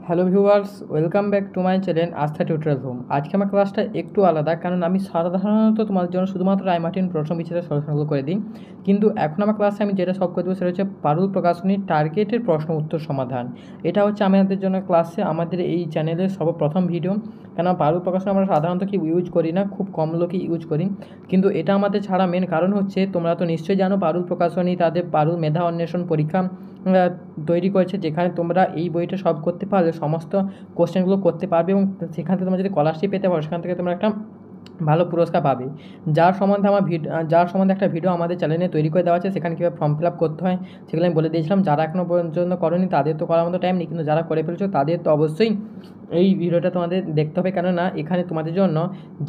Hello viewers, welcome back to my channel আস্থা tutorial home. আজকে আমার ক্লাসটা একটু আলাদা, কারণ আমি সাধারণত তোমাদের জন্য শুধুমাত্র রায়মার্টিন প্রশ্ন বিচিত্রের সলিউশনগুলো করে দিই। কিন্তু এখন আমার ক্লাসে আমি যেটা সব করে দেবো সেটা হচ্ছে পারুল প্রকাশনীর টার্গেটের প্রশ্ন উত্তর সমাধান। এটা হচ্ছে আমাদের জন্য ক্লাসে আমাদের এই চ্যানেলের সর্বপ্রথম ভিডিও। কেন পারুল প্রকাশনী আমরা সাধারণত কি ইউজ করি না, খুব কম লোকই ইউজ করি। কিন্তু এটা আমাদের ছাড়া মেন কারণ হচ্ছে, তোমরা তো নিশ্চয়ই জানো পারুল প্রকাশনী তাদের পারুল মেধা অন্বেষণ পরীক্ষা তৈরি করেছে, যেখানে তোমরা এই বইটা সব করতে পারলে সমস্ত কোশ্চেনগুলো করতে পারবে এবং সেখান থেকে তোমরা যদি স্কলারশিপ পেতে পারো সেখান থেকে তোমরা একটা ভালো পুরস্কার পাবে। যার সম্বন্ধে একটা ভিডিও আমাদের চ্যানেলে তৈরি করে দেওয়া আছে, সেখানে কীভাবে ফর্ম ফিল আপ করতে হয় সেগুলো আমি বলে দিয়েছিলাম। যারা এখনও পর্যন্ত করোনি তাদের তো করার মতো টাইম নেই, কিন্তু যারা করে ফেলছো তাদের তো অবশ্যই এই ভিডিওটা তোমাদের দেখতে হবে। কেননা এখানে তোমাদের জন্য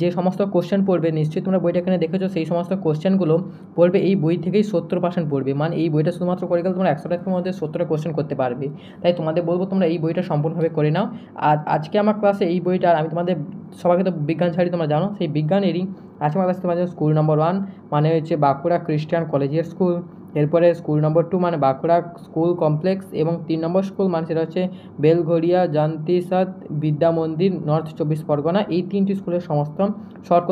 যে সমস্ত কোশ্চেন পড়বে, নিশ্চয়ই তোমরা বইটা এখানে দেখেছো, সেই সমস্ত কোশ্চেনগুলো পড়বে এই বই থেকেই 70% পড়বে। মানে এই বইটা শুধুমাত্র করে গেলে তোমরা 100টার মধ্যে 70টা কোশ্চেন করতে পারবে। তাই তোমাদের বলবো তোমরা এই বইটা সম্পূর্ণভাবে করে নাও। আর আজকে আমার ক্লাসে এই বইটা আমি তোমাদের সবাইকে তো বিজ্ঞান ছাড়ি তোমরা জানো, সেই বিজ্ঞানেরই আজকে আমার কাছে তোমাদের স্কুল নম্বর 1 মানে হচ্ছে বাঁকুড়া খ্রিস্টান কলেজিয়েট স্কুল, এরপরে স্কুল নম্বর 2 মানে বাঁকুড়া স্কুল কমপ্লেক্স, এবং 3 নম্বর স্কুল মানে সেটা হচ্ছে বেলঘড়িয়া জান্তিসাদ বিদ্যা মন্দির, নর্থ 24 পরগনা। এই 3টি স্কুলের সমস্ত শর্ট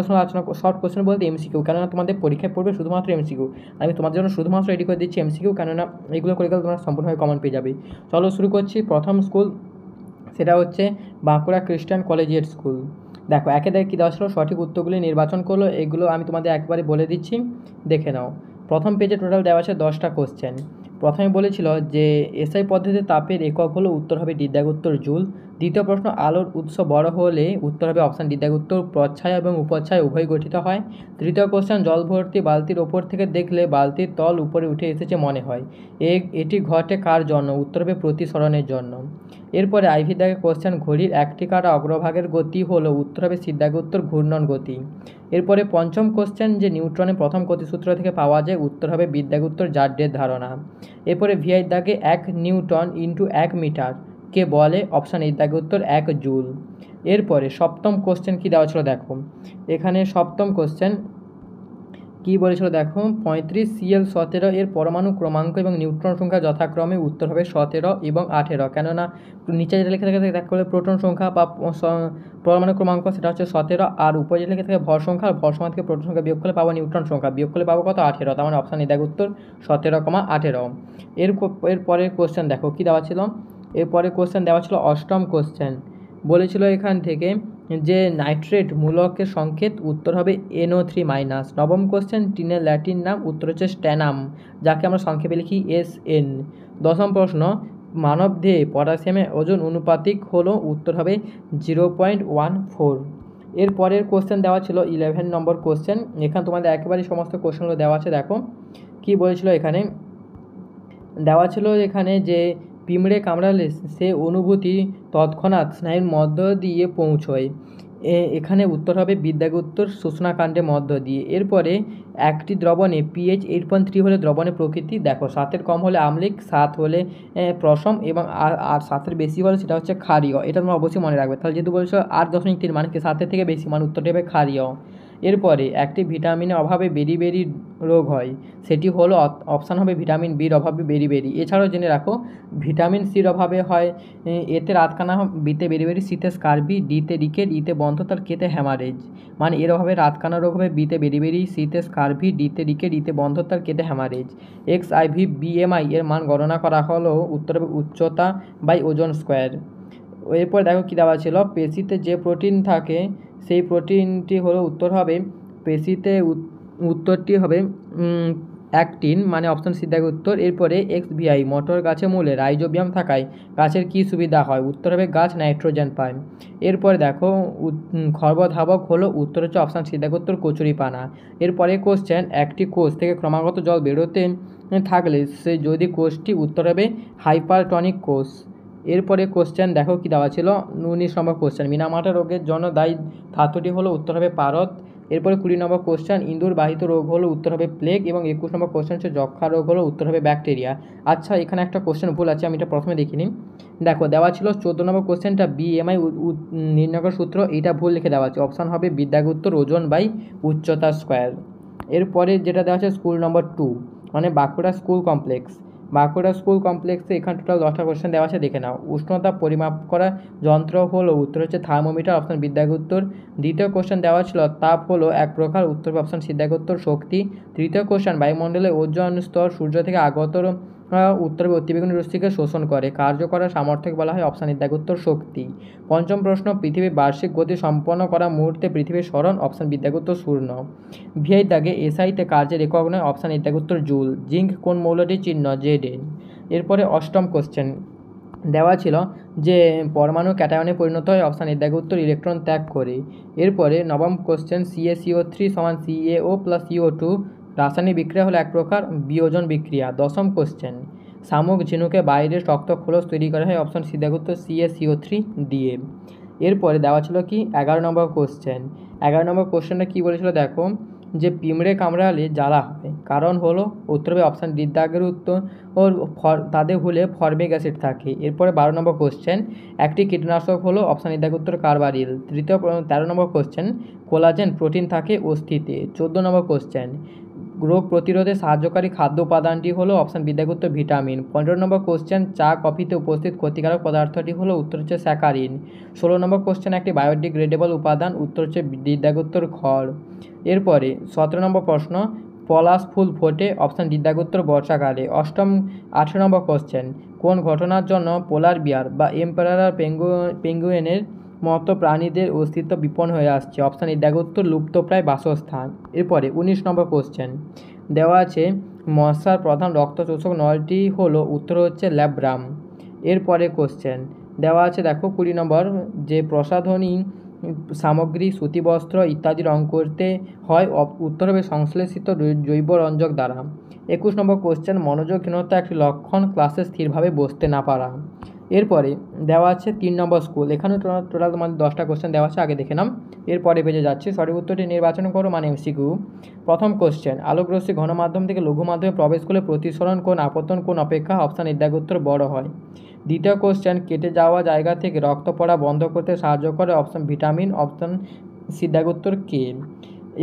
কোশ্চেন বলতে এমসিকিউ, কেননা তোমাদের পরীক্ষায় পড়বে শুধুমাত্র এমসিকিউ। আমি তোমাদের জন্য শুধুমাত্র রেডি করে দিচ্ছি এমসিকিউ, কেননা এগুলো করে গেলে তোমরা সম্পূর্ণভাবে কমন পেয়ে যাবে। চলো শুরু করছি। প্রথম স্কুল সেটা হচ্ছে বাঁকুড়া খ্রিস্টান কলেজিয়েট স্কুল। দেখো একে দেখে কী দেওয়া ছিল, সঠিক উত্তরগুলি নির্বাচন করলো। এগুলো আমি তোমাদের একবারে বলে দিচ্ছি, দেখে নাও। প্রথম পেজে টোটাল দেওয়া আছে 10টা কোশ্চেন। প্রথমে বলেছিল যে এসআই পদ্ধতিতে তাপের একক হলো, উত্তর হবে উত্তর জুল। দ্বিতীয় প্রশ্ন, আলোর উৎস বড় হলে উত্তর হবে অপশান উত্তর প্রচ্ছায়া এবং উপচ্ছায়া উভয় গঠিত হয়। তৃতীয় কোশ্চেন, জল ভর্তি বালতির ওপর থেকে দেখলে বালতির তল উপরে উঠে এসেছে মনে হয়, এটি ঘটে কার জন্য, উত্তর হবে প্রতিসরণের জন্য। এরপরে আইভি দাগে কোশ্চেন, ঘড়ির একটি কাটা অগ্রভাগের গতি হলো, উত্তর হবে উত্তর ঘূর্ণন গতি। এরপরে পঞ্চম কোশ্চেন, যে নিউটনের প্রথম গতিসূত্র থেকে পাওয়া যায়, উত্তর হবে উত্তর জাড্ডের ধারণা। এরপরে ভিআই দাগে 1 নিউটন ইন্টু 1 মিটার কে বলে, অপশান এর দাগে উত্তর 1 জুল। এরপরে সপ্তম কোশ্চেন কী দেওয়া ছিল দেখো, এখানে সপ্তম কোশ্চেন কী বলেছিল দেখো, 35Cl17 এর পরমাণু ক্রমাঙ্ক এবং নিউট্রন সংখ্যা যথাক্রমে, উত্তর হবে 17 এবং 18। কেননা নিচে যেটা লেখা থাকে দেখা করলে প্রোটন সংখ্যা বা পরমাণু ক্রমাঙ্ক সেটা হচ্ছে 17, আর উপরে যেটা লেখা থাকে ভর সংখ্যা, আর ভর সংখ্যা থেকে প্রোটন সংখ্যা বিয়োগ করলে পাবো নিউট্রন সংখ্যা, বিয়োগ করলে পাবো কত, 18। তার মানে অপশান এ দেখো উত্তর 17,18। এরপরের কোশ্চেন দেখো কী দেওয়া ছিল, এরপরে কোশ্চেন দেওয়া ছিল অষ্টম কোশ্চেন। বলেছিল এখান থেকে যে নাইট্রেট মূলকের সংকেত, উত্তর হবে NO3-। নবম কোশ্চেন, টিনের ল্যাটিন নাম, উত্তর হচ্ছে স্ট্যানাম, যাকে আমরা সংক্ষেপে লিখি SN। দশম প্রশ্ন, মানবদেহে পটাশিয়ামের ওজন অনুপাতিক হলো, উত্তর হবে 0.14। এরপরের কোশ্চেন দেওয়া ছিল 11 নম্বর কোশ্চেন। এখানে তোমাদের একেবারেই সমস্ত কোশ্চেনগুলো দেওয়া আছে। দেখো কী বলেছিল এখানে, দেওয়া ছিল এখানে যে পিঁমড়ে কামড়ালে সে অনুভূতি তৎক্ষণাৎ স্নায়ুর মধ্য দিয়ে পৌঁছয়, এখানে উত্তর হবে উত্তর শোষণাকাণ্ডের মধ্য দিয়ে। এরপরে একটি দ্রবণে পিএইচ 8.3 হলে দ্রবণের প্রকৃতি, দেখো 7-এর কম হলে আম্লিক, 7 হলে প্রশম, এবং আর 7-এর বেশি হলে সেটা হচ্ছে ক্ষারীয়। এটা তোমরা অবশ্যই মনে রাখবে। তাহলে যেহেতু বলছো 8.3 মানে কি 7-এর থেকে বেশি, মানে উত্তরটি হবে ক্ষারীয়। এরপরে একটি ভিটামিনের অভাবে বেরি রোগ হয়, সেটি হলো অপশান হবে ভিটামিন বির অভাবে বেরি। এছাড়াও জেনে রাখো ভিটামিন সির অভাবে হয় এতে রাতকানা, বিতে বেরি, সিতে স্কারবি, ডিতে রিকেট, ইতে বন্ধ্যাত্ব, কেতে হ্যামারেজ। মানে এর অভাবে রাতকানা রোগ হবে বিতে বেরি, সিতে স্কারবি, ডিতে রিকেট, ইতে বন্ধ্যাত্ব, কেতে হ্যামারেজ। XIV BMI এর মান গণনা করা হলো, উত্তর হবে উচ্চতা বাই ওজন স্কোয়ার। এরপর দেখো কী দেওয়া ছিল, পেশিতে যে প্রোটিন থাকে সেই প্রোটিনটি হলো, উত্তর হবে পেশিতে উত্তরটি হবে অ্যাক্টিন, মানে অপশান সি দেখো উত্তর। এরপরে XVI মটর গাছে মূলে রাইজোবিয়াম থাকায় গাছের কী সুবিধা হয়, উত্তর হবে গাছ নাইট্রোজেন পায়। এরপরে দেখো খর্বধাবক হলো, উত্তর হচ্ছে অপশান সি দেখো উত্তর কচুরিপানা। এরপরে কোশ্চেন, একটি কোষ থেকে ক্রমাগত জল বেরোতে থাকলে সে যদি কোষটি, উত্তর হবে হাইপারটনিক কোষ। এরপরে কোশ্চেন দেখো কী দেওয়া ছিল, 19 নম্বর কোশ্চেন, মিনামাটা রোগের জন্য দায়ী ধাতুটি হলো, উত্তর হবে পারদ। এরপরে 20 নম্বর কোশ্চেন, ইঁদুর বাহিত রোগ হলো, উত্তর হবে প্লেগ। এবং 21 নম্বর কোশ্চেন হচ্ছে যক্ষা রোগ হলো, উত্তর হবে ব্যাকটেরিয়া। আচ্ছা এখানে একটা কোশ্চেন ভুল আছে, আমি এটা প্রথমে দেখিনি। দেখো দেওয়া ছিল 14 নম্বর কোশ্চেনটা BMI নির্ণয়ের সূত্র, এইটা ভুল লিখে দেওয়া আছে, অপশান হবে উত্তর ওজন বাই উচ্চতা স্কোয়ার। এরপরে যেটা দেওয়া আছে স্কুল নম্বর 2 মানে Bankura school complex, Bankura school কমপ্লেক্সে এখানে টোটাল 10টা কোশ্চেন দেওয়া আছে, দেখে নাও। উষ্ণতা পরিমাপ করা যন্ত্র হলো, উত্তর হচ্ছে থার্মোমিটার, অপশান বিদ্যাকে উত্তর। দ্বিতীয় কোশ্চেন দেওয়া ছিল তাপ হলো এক প্রকার, উত্তর অপশান সিদ্ধাকে উত্তর শক্তি। তৃতীয় কোশ্চেন বায়ুমণ্ডলে ওজোন স্তর সূর্য থেকে আগত উত্তর অতিবেগুনি রশ্মিকে শোষণ করে, কার্য করার সামর্থ্যকে বলা হয় অপশান বিদ্যাকে উত্তর শক্তি। পঞ্চম প্রশ্ন, পৃথিবীর বার্ষিক গতি সম্পন্ন করা মুহূর্তে পৃথিবীর স্মরণ, অপশান বিদ্যাকে উত্তর শূন্য। ভিআই দাগে এসআইতে কার্যের একক নয়, অপশান বিদ্যাকে উত্তর জুল। জিঙ্ক কোন মৌলটির চিহ্ন, জেডেন। এরপরে অষ্টম কোশ্চেন দেওয়া ছিল যে পরমাণু ক্যাটায়নে পরিণত হয়, অপশান এর দাগে উত্তর ইলেকট্রন ত্যাগ করে। এরপরে নবম কোশ্চেন, CaCO3 সমান CaO প্লাস CO2 রাসায়নিক বিক্রিয়া হলো এক প্রকার বিয়োজন বিক্রিয়া। দশম কোশ্চেন, শামুক ঝিনুকে বাইরে শক্ত খোলস তৈরি করা হয়, অপশান সি দাগে উত্তর CaCO3 দিয়ে। এরপরে দেওয়া ছিল কি 11 নম্বর কোশ্চেন। 11 নম্বর কোশ্চেনটা কী বলেছিল দেখো, যে পিঁমড়ে কামড়ালে জ্বালা হয়, কারণ হলো উত্তর হবে অপশান ডি দাগের উত্তর, ও তাদের হুলে ফরমিক অ্যাসিড থাকে। এরপরে 12 নম্বর কোশ্চেন, একটি কীটনাশক হলো, অপশান ডি দাগের উত্তর কার্বারিল। 13 নম্বর কোশ্চেন, কোলাজেন প্রোটিন থাকে অস্থিতে। 14 নম্বর কোশ্চেন, রোগ প্রতিরোধে সাহায্যকারী খাদ্য উপাদানটি হলো, অপশান বি দাগের উত্তর ভিটামিন। 15 নম্বর কোশ্চেন, চা কফিতে উপস্থিত ক্ষতিকারক পদার্থটি হলো, উত্তর হচ্ছে স্যাকারিন। 16 নম্বর কোশ্চেন, একটি বায়োডিগ্রেডেবল উপাদান, উত্তর হচ্ছে ডি দাগের উত্তর খড়। এরপরে 17 নম্বর প্রশ্ন, পলাশ ফুল ফোটে, অপশান ডি দাগের উত্তর বর্ষাকালে। 18 নম্বর কোশ্চেন, কোন ঘটনার জন্য পোলার বিয়ার বা এম্পারার পেঙ্গুইনের মতো প্রাণীদের অস্তিত্ব বিপন্ন হয়ে আসছে, অপশান এ দাগের উত্তর লুপ্তপ্রায় বাসস্থান। এরপরে 19 নম্বর কোশ্চেন দেওয়া আছে, মশার প্রধান রক্তশোষক নলটি হলো, উত্তর হচ্ছে ল্যাব্রাম। এরপরে কোশ্চেন দেওয়া আছে দেখো 20 নম্বর, যে প্রসাধনী সামগ্রী সুতিবস্ত্র ইত্যাদি রং করতে হয়, উত্তর হবে সংশ্লেষিত জৈব রঞ্জক দ্বারা। 21 নম্বর কোশ্চেন, মনোযোগহীনতা একটি লক্ষণ, ক্লাসে স্থিরভাবে বসতে না পারা। এরপরে দেওয়া আছে 3 নম্বর স্কুল, এখানে টোটাল তোমাদের 10টা কোশ্চেন দেওয়া আছে, আগে দেখে নাও। এরপরে পেজে যাচ্ছে, সঠিক উত্তরটি নির্বাচন করো, মানে এমসিকিউ। প্রথম কোশ্চেন, আলোকরশ্মি ঘন মাধ্যম থেকে লঘু মাধ্যমে প্রবেশ করলে প্রতিসরণ কোণ আপতন কোণ অপেক্ষা, অপশান এর দাগের উত্তর বড় হয়। দ্বিতীয় কোশ্চেন, কেটে যাওয়া জায়গা থেকে রক্ত পড়া বন্ধ করতে সাহায্য করে, অপশান ভিটামিন, অপশান সি দাগের উত্তর কে।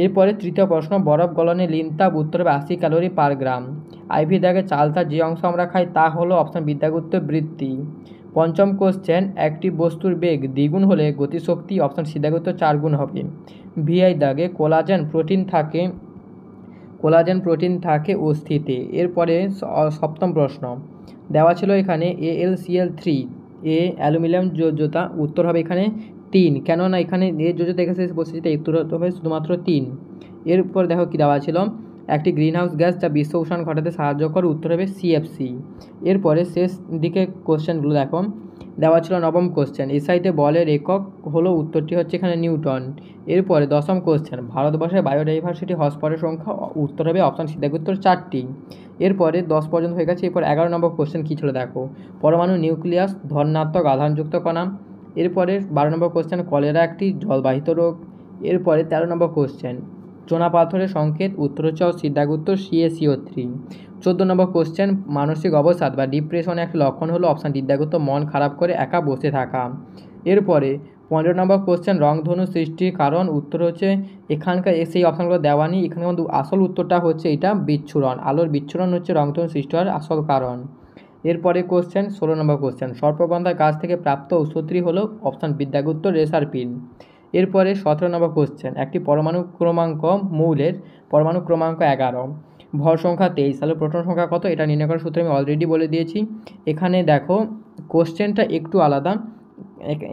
এরপরে তৃতীয় প্রশ্ন, বরফ গলনে লিনতাপ, উত্তর হবে 80 ক্যালোরি পার গ্রাম। আইভি দাগে চালতার যে অংশ আমরা খাই তা হলো, অপশান বি দাগের উত্তর বৃত্তি। পঞ্চম কোশ্চেন, একটি বস্তুর বেগ দ্বিগুণ হলে গতিশক্তি, অপশান সি দাগের উত্তর 4 গুণ হবে। ভিআই দাগে কোলাজেন প্রোটিন থাকে অস্থিতে। এরপরে সপ্তম প্রশ্ন দেওয়া ছিল এখানে AlCl3 অ্যালুমিনিয়াম যোজ্যতা, উত্তর হবে এখানে 3, কেননা এখানে যোজ্যতা এখানে বসেছে, তাই উত্তর হবে শুধুমাত্র 3। এরপর দেখো কি দেওয়া ছিল, একটি গ্রিনহাউস গ্যাস যা বিশ্ব উষ্ণায়ন ঘটাতে সাহায্য করে, উত্তর হবে CFC। এরপরে শেষ দিকে কোশ্চেনগুলো দেখো, দেওয়া ছিল নবম কোশ্চেন, এসআইতে বলের একক হলো, উত্তরটি হচ্ছে এখানে নিউটন। এরপরে দশম কোশ্চেন, ভারতবর্ষে বায়োডাইভার্সিটি হটস্পটের সংখ্যা, উত্তর হবে অপশান সি দাগের উত্তর 4টি। এরপরে 10 পর্যন্ত হয়ে গেছে। এরপর 11 নম্বর কোশ্চেন কী ছিল দেখো, পরমাণু নিউক্লিয়াস ধনাত্মক আধানযুক্ত কণা। এরপরে 12 নম্বর কোশ্চেন, কলেরা একটি জলবাহিত রোগ। এরপরে 13 নম্বর কোশ্চেন, চুনাপাথরের সংকেত, উত্তর হচ্ছে সি দাগের উত্তর CaCO3। 14 নম্বর কোশ্চেন, মানসিক অবসাদ বা ডিপ্রেশনের একটি লক্ষণ হলো, অপশান ডি দাগের উত্তর মন খারাপ করে একা বসে থাকা। এরপরে 15 নম্বর কোশ্চেন, রংধনু সৃষ্টির কারণ, উত্তর হচ্ছে এখানকার সেই অপশানগুলো দেওয়া নেই, এখানে কিন্তু আসল উত্তরটা হচ্ছে এটা বিচ্ছুরণ, আলোর বিচ্ছুরণ হচ্ছে রংধনু সৃষ্টি হওয়ার আসল কারণ। এরপরে কোশ্চেন 16 নম্বর কোশ্চেন, সর্পগন্ধার গাছ থেকে প্রাপ্ত ঔষধটি হলো, অপশান বি দাগের উত্তর রেসারপিন। এরপরে 17 নম্বর কোশ্চেন, একটি পরমাণু ক্রমাঙ্ক মৌলের পরমাণু ক্রমাঙ্ক 11, ভর সংখ্যা 23, তাহলে প্রোটন সংখ্যা কত, এটা নির্ণয় করার সূত্র আমি অলরেডি বলে দিয়েছি। এখানে দেখো কোশ্চেনটা একটু আলাদা,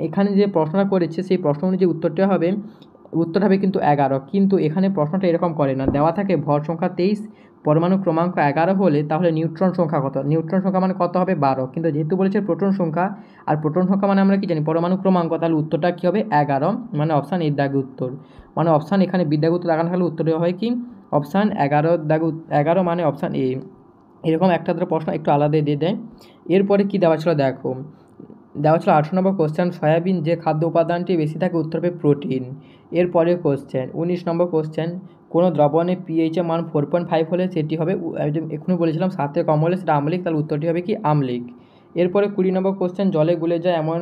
এখানে যে প্রশ্নটা করেছে সেই প্রশ্ন অনুযায়ী উত্তরটা হবে কিন্তু 11, কিন্তু এখানে প্রশ্নটা এরকম করে না, দেওয়া থাকে ভর সংখ্যা 23, পরমাণু ক্রমাঙ্ক 11 হলে তাহলে নিউট্রন সংখ্যা কত, নিউট্রন সংখ্যা মানে কত হবে 12, কিন্তু যেহেতু বলেছে প্রোটন সংখ্যা, আর প্রোটন সংখ্যা মানে আমরা কি জানি পরমাণু ক্রমাঙ্ক, তাহলে উত্তরটা কী হবে 11, মানে অপশান এর দাগে উত্তর, মানে অপশান এখানে বি দাগে উত্তর লাগানো হলে উত্তরে হয় কি অপশান 11 দাগে 11, মানে অপশান এ। এরকম একটা প্রশ্ন একটু আলাদা দিয়ে দেয়। এরপরে কি দেওয়া ছিল দেখো, দেওয়া ছিল 18 নম্বর কোশ্চেন, সয়াবিন যে খাদ্য উপাদানটি বেশি থাকে, উত্তর হবে প্রোটিন। এরপরে কোশ্চেন 19 নম্বর কোশ্চেন, কোনো দ্রবণের পিএইচের মান 4.5 হলে সেটি হবে, এখনই বলেছিলাম 7 থেকে কম হলে সেটা আম্লিক, তাহলে উত্তরটি হবে কি আমলিক। এরপরে 20 নম্বর কোশ্চেন, জলে গুলে যায় এমন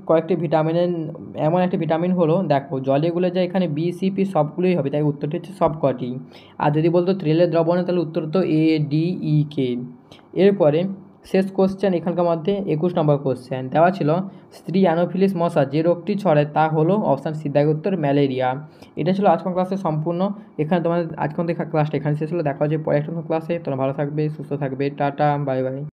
কয়েকটি ভিটামিনের এমন একটি ভিটামিন হলো, দেখো জলে গুলে যায় এখানে বি সি পি সবগুলোই হবে, তাই উত্তরটি হচ্ছে সব কটি। আর যদি বলতো তৃলের দ্রবণে, তাহলে উত্তর তো এ ডি ই কে। এরপরে শেষ কোশ্চেন এখানকার মধ্যে 21 নম্বর কোশ্চেন দেওয়া ছিল, স্ত্রী অ্যানোফিলিস মশা যে রোগটি ছড়ায় তা হলো অপশান সি, দাগ উত্তর ম্যালেরিয়া। এটা ছিল আজকের ক্লাসে সম্পূর্ণ। এখানে তোমাদের আজকের ক্লাসটা এখানে শেষ হলো। দেখা হচ্ছে পরে একটা ক্লাসে। তোমরা ভালো থাকবে, সুস্থ থাকবে, টাটা, বাই বাই।